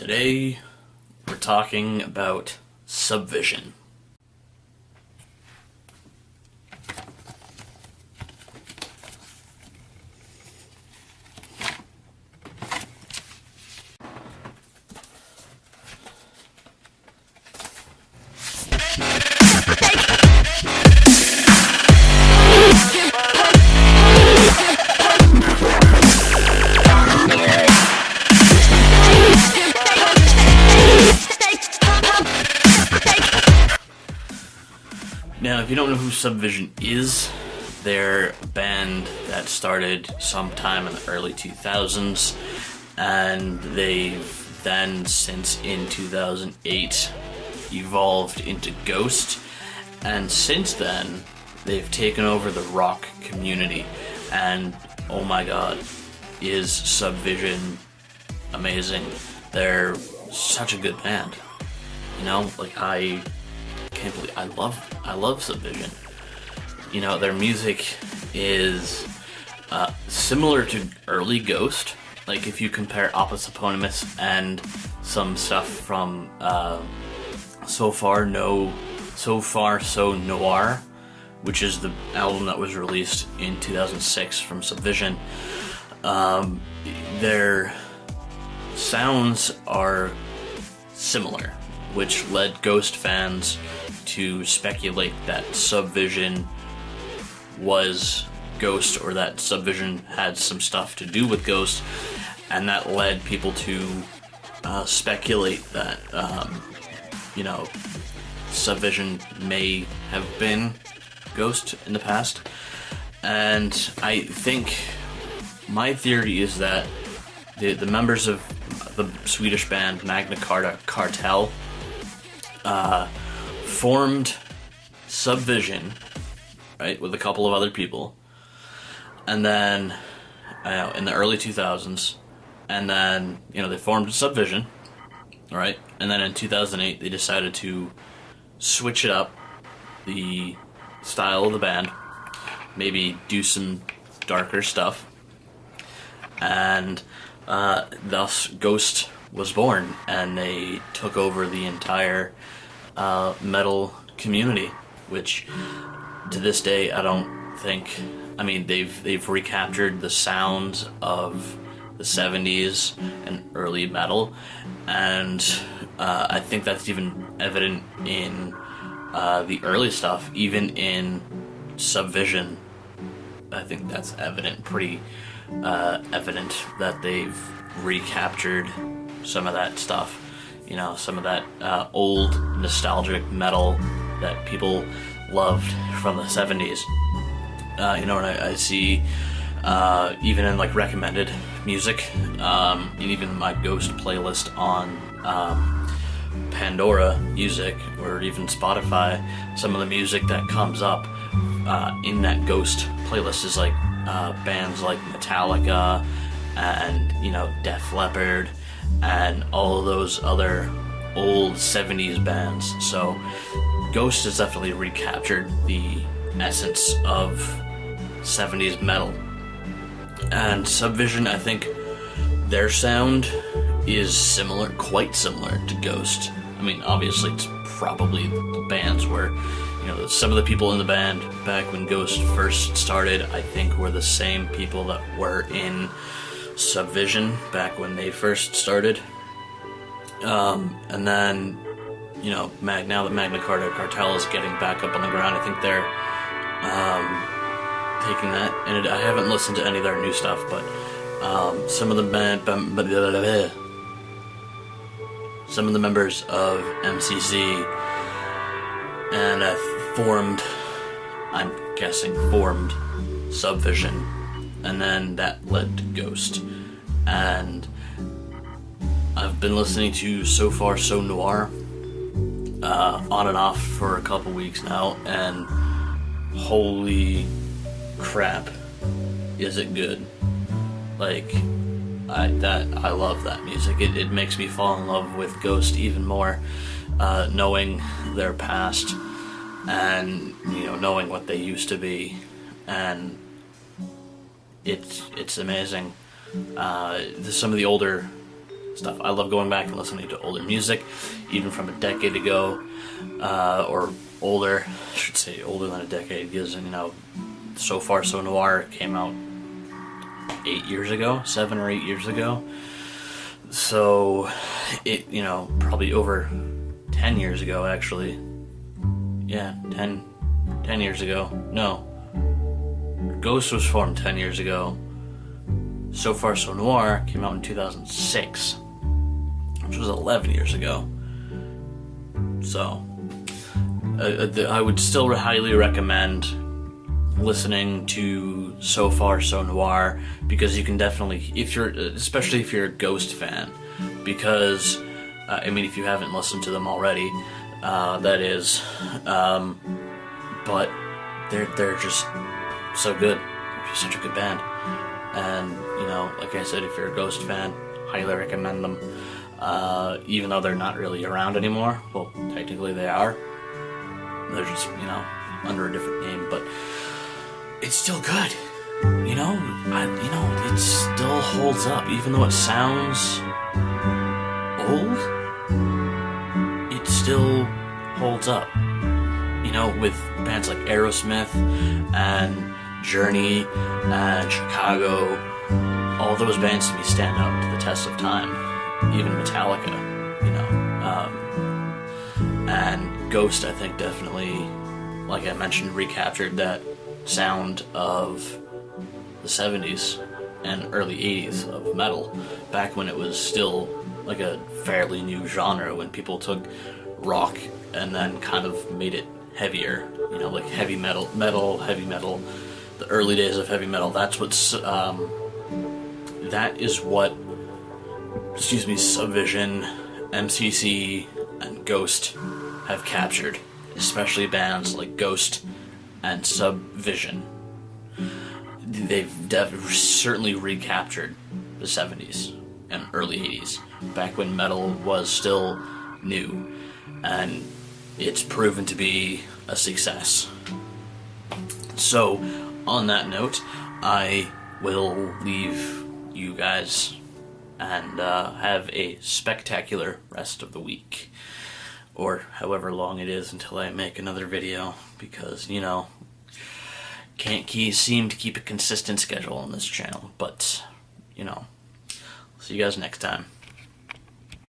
Today, we're talking about Subvision. Now, if you don't know who Subvision is, they're a band that started sometime in the early 2000s, and they've then, since in 2008, evolved into Ghost, and since then, they've taken over the rock community, and oh my god, is Subvision amazing. They're such a good band. You know, like I can't believe I love Subvision. You know, their music is similar to early Ghost. Like if you compare Opus Eponymous and some stuff from So Far So Noir, which is the album that was released in 2006 from Subvision. Their sounds are similar, which led Ghost fans to speculate that Subvision was Ghost, or that Subvision had some stuff to do with Ghost, and that led people to speculate that, Subvision may have been Ghost in the past. And I think my theory is that the members of the Swedish band Magna Carta Cartel formed Subvision, right, with a couple of other people, and then in the early 2000s, and then they formed Subvision, right, and then in 2008 they decided to switch it up, the style of the band, maybe do some darker stuff, and thus Ghost was born, and they took over the entire metal community, which to this day I don't think, they've recaptured the sounds of the 70s and early metal, and I think that's even evident in the early stuff, even in Subvision. I think that's pretty evident that they've recaptured some of that stuff, some of that old nostalgic metal that people loved from the 70s. And I see even in like recommended music, and even my Ghost playlist on Pandora Music or even Spotify, some of the music that comes up in that Ghost playlist is like bands like Metallica and Def Leppard and all of those other old 70s bands. So Ghost has definitely recaptured the essence of 70s metal. And Subvision, I think their sound is quite similar to Ghost. Obviously it's probably the bands where some of the people in the band back when Ghost first started, I think, were the same people that were in Subvision back when they first started. And then, now that Magna Carta Cartel is getting back up on the ground, I think they're taking that. And I haven't listened to any of their new stuff, but some of the members of MCC and formed Subvision, and then that led to Ghost. And I've been listening to So Far So Noir on and off for a couple weeks now, and holy crap, is it good. Like, I love that music. It makes me fall in love with Ghost even more, knowing their past and knowing what they used to be, and it's amazing. Some of the older stuff. I love going back and listening to older music, even from a decade ago, or older, I should say older than a decade, because, you know, So Far So Noir came out 8 years ago, 7 or 8 years ago. So, it, you know, probably over 10 years ago, actually. Yeah, 10 years ago. No. Ghost was formed 10 years ago. So Far So Noir came out in 2006, which was 11 years ago. So, I would still highly recommend listening to So Far So Noir, because you can definitely, especially if you're a Ghost fan, because, I mean, if you haven't listened to them already, that is, but they're just so good. They're just such a good band. And, you know, like I said, if you're a Ghost fan, highly recommend them. Even though they're not really around anymore. Well, technically they are. They're just, you know, under a different name, but it's still good. You know, it still holds up. Even though it sounds old, it still holds up. You know, with bands like Aerosmith and Journey and Chicago, all those bands to me stand up to the test of time. Even Metallica, you know. And Ghost, I think, definitely, like I mentioned, recaptured that sound of the 70s and early 80s of metal, back when it was still like a fairly new genre, when people took rock and then kind of made it heavier, you know, like heavy metal, heavy metal. The early days of heavy metal, that is what Subvision, MCC, and Ghost have captured, especially bands like Ghost and Subvision. They've certainly recaptured the 70s and early 80s, back when metal was still new, and it's proven to be a success. So, on that note, I will leave you guys and have a spectacular rest of the week, or however long it is until I make another video, because, you know, can't seem to keep a consistent schedule on this channel, but, you know, see you guys next time.